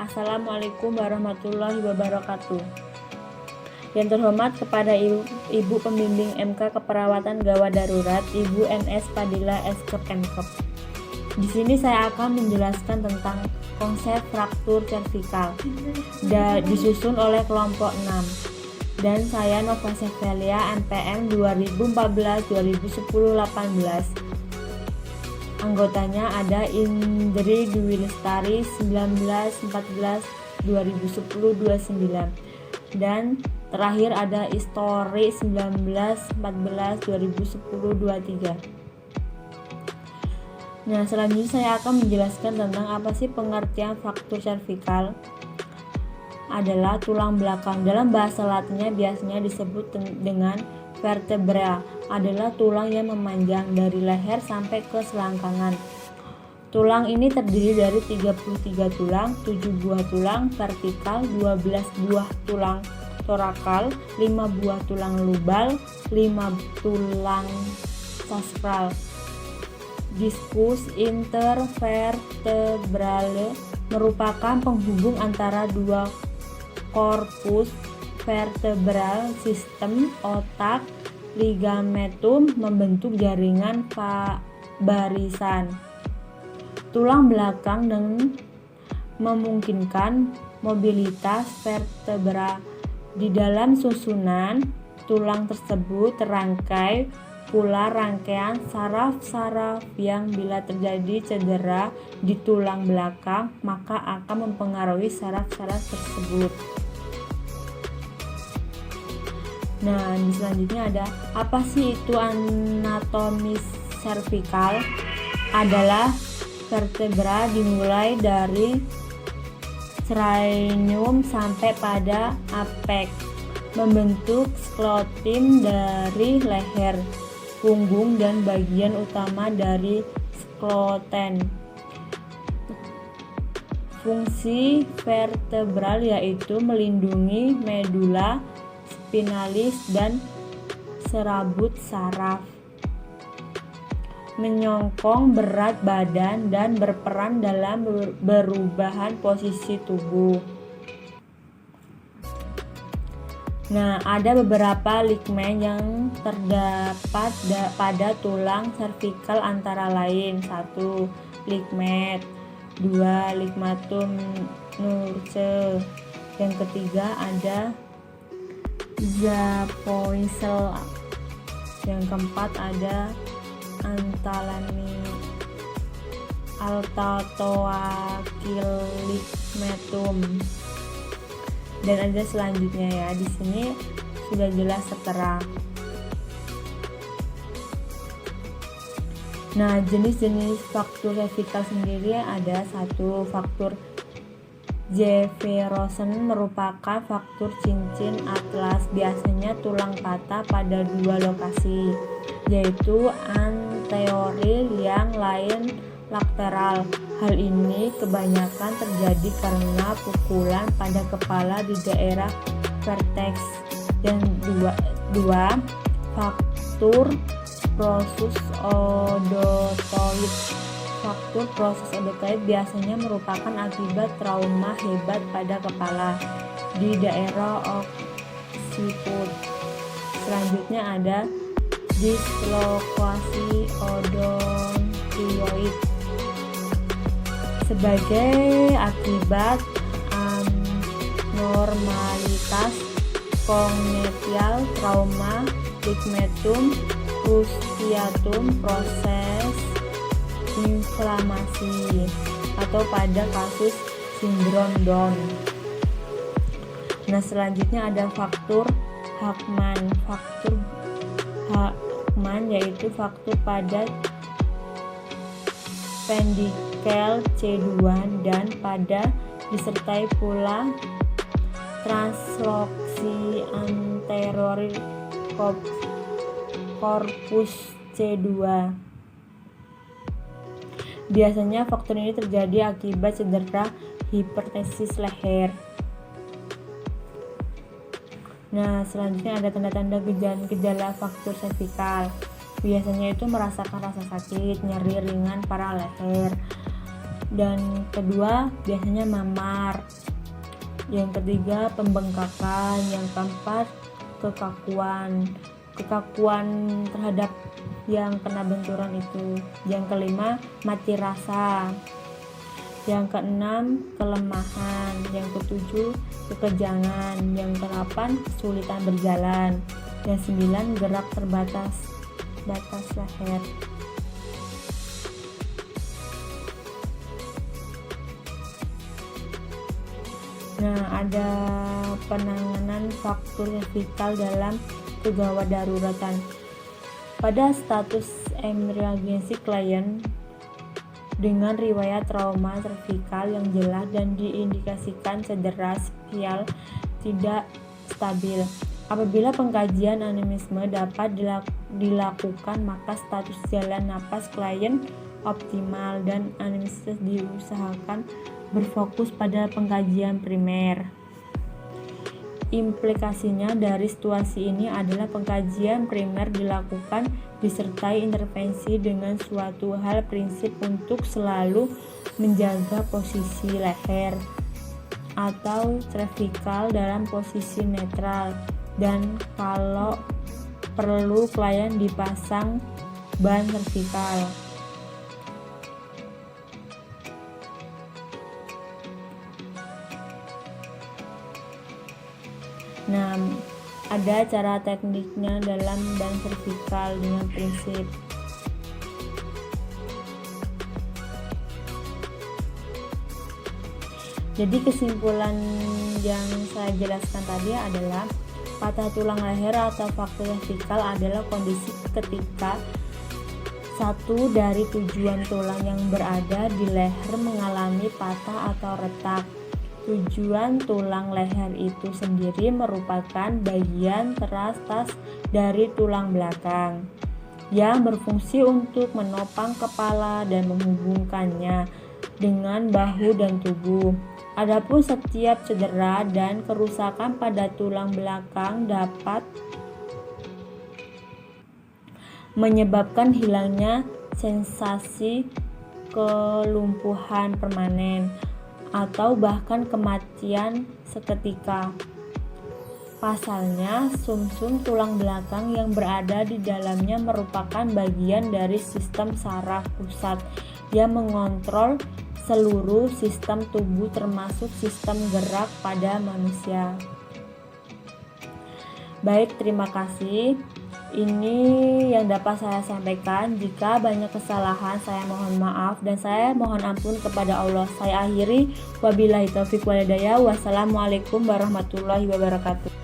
Assalamualaikum warahmatullahi wabarakatuh. Yang terhormat kepada Ibu Pembimbing MK Keperawatan Gawat Darurat, Ibu NS Padilla Eskep MKep. Di sini saya akan menjelaskan tentang konsep fraktur servikal disusun oleh kelompok 6. Dan saya Nova Sevelia NPM 2014-2010-18. Anggotanya ada Indri Dwi Lestari 1914-2010-29. Dan terakhir ada Istori 1914-2010-23. Nah, selanjutnya saya akan menjelaskan tentang apa sih pengertian fraktur servikal. Adalah tulang belakang. Dalam bahasa Latinnya biasanya disebut dengan vertebra, adalah tulang yang memanjang dari leher sampai ke selangkangan. Tulang ini terdiri dari 33 tulang, 7 buah tulang vertikal, 12 buah tulang torakal, 5 buah tulang lubal, 5 tulang sacral. Diskus intervertebrale merupakan penghubung antara dua korpus vertebral, sistem otak, ligamentum membentuk jaringan barisan tulang belakang dan memungkinkan mobilitas vertebra. Di dalam susunan tulang tersebut terangkai pula rangkaian saraf-saraf yang bila terjadi cedera di tulang belakang maka akan mempengaruhi saraf-saraf tersebut. Nah, di selanjutnya ada apa sih itu anatomi servikal? Adalah vertebra dimulai dari cranium sampai pada apex, membentuk sklerotim dari leher, punggung dan bagian utama dari skeleton. Fungsi vertebral yaitu melindungi medula spinalis dan serabut saraf, menyokong berat badan dan berperan dalam perubahan posisi tubuh. Nah, ada beberapa ligamen yang terdapat pada tulang servikal antara lain 1. Ligament, 2. Ligamentum Nurse, yang ketiga ada Zapoicel, yang keempat ada Antalani Altatoakiligmentum. Dan ada selanjutnya ya, di sini sudah jelas tertera. Nah, jenis-jenis fraktur servikal sendiri ada 1. Fraktur Jefferson merupakan fraktur cincin atlas, biasanya tulang patah pada 2 lokasi, yaitu anterior yang lain lateral. Hal ini kebanyakan terjadi karena pukulan pada kepala di daerah vertex. Yang dua fraktur proses odotoid. Fraktur proses odotoid biasanya merupakan akibat trauma hebat pada kepala di daerah occiput. Selanjutnya ada dislokasi odontioid sebagai akibat abnormalitas kognitif, trauma, ligamentum cruciatum, proses inflamasi, atau pada kasus sindrom Down. Nah, selanjutnya ada fraktur Hakman. Fraktur Hakman yaitu fraktur pada pendikel C2 dan pada disertai pula transloksi anterior corpus C2. Biasanya faktor ini terjadi akibat cedera hipertesis leher. Nah, selanjutnya ada tanda-tanda gejala fraktur servikal. Biasanya itu merasakan rasa sakit, nyeri ringan pada leher, Dan kedua biasanya mamar. Yang ketiga pembengkakan. Yang keempat kekakuan terhadap yang kena benturan itu. Yang kelima mati rasa. Yang keenam kelemahan. Yang ketujuh kekejangan. Yang kedelapan kesulitan berjalan. Yang sembilan gerak terbatas leher. Nah, ada penanganan fraktur servikal dalam kegawat daruratan. Pada status emergency klien dengan riwayat trauma servikal yang jelas dan diindikasikan cedera spial tidak stabil. Apabila pengkajian aneurisme dapat dilakukan, maka status jalan napas klien optimal dan aneurisme diusahakan berfokus pada pengkajian primer. Implikasinya dari situasi ini adalah pengkajian primer dilakukan disertai intervensi dengan suatu hal prinsip untuk selalu menjaga posisi leher atau cervical dalam posisi netral, dan kalau perlu klien dipasang ban cervical. Nah, ada cara tekniknya dalam ban servikal dengan prinsip. Jadi kesimpulan yang saya jelaskan tadi adalah patah tulang leher atau fraktur servikal adalah kondisi ketika satu dari tujuan tulang yang berada di leher mengalami patah atau retak. Tujuan tulang leher itu sendiri merupakan bagian teratas dari tulang belakang yang berfungsi untuk menopang kepala dan menghubungkannya dengan bahu dan tubuh. Adapun setiap cedera dan kerusakan pada tulang belakang dapat menyebabkan hilangnya sensasi kelumpuhan permanen atau bahkan kematian seketika. Pasalnya, sumsum tulang belakang yang berada di dalamnya merupakan bagian dari sistem saraf pusat yang mengontrol seluruh sistem tubuh termasuk sistem gerak pada manusia. Baik, terima kasih. Ini yang dapat saya sampaikan. Jika banyak kesalahan, saya mohon maaf dan saya mohon ampun kepada Allah. Saya akhiri, wabillahi taufiq walhidayah. Wassalamualaikum warahmatullahi wabarakatuh.